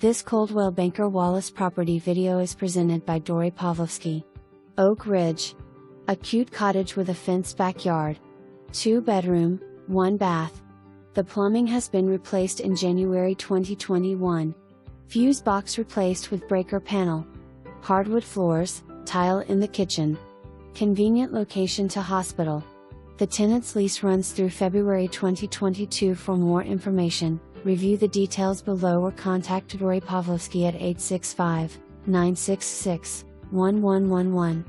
This Coldwell Banker Wallace property video is presented by Dori Pavlovsky. Oak Ridge. A cute cottage with a fenced backyard. 2-bedroom, 1 bath. The plumbing has been replaced in January 2021. Fuse box replaced with breaker panel. Hardwood floors, tile in the kitchen. Convenient location to hospital. The tenant's lease runs through February 2022. For more information, review the details below or contact Dori Pavlovsky at 865-966-1111.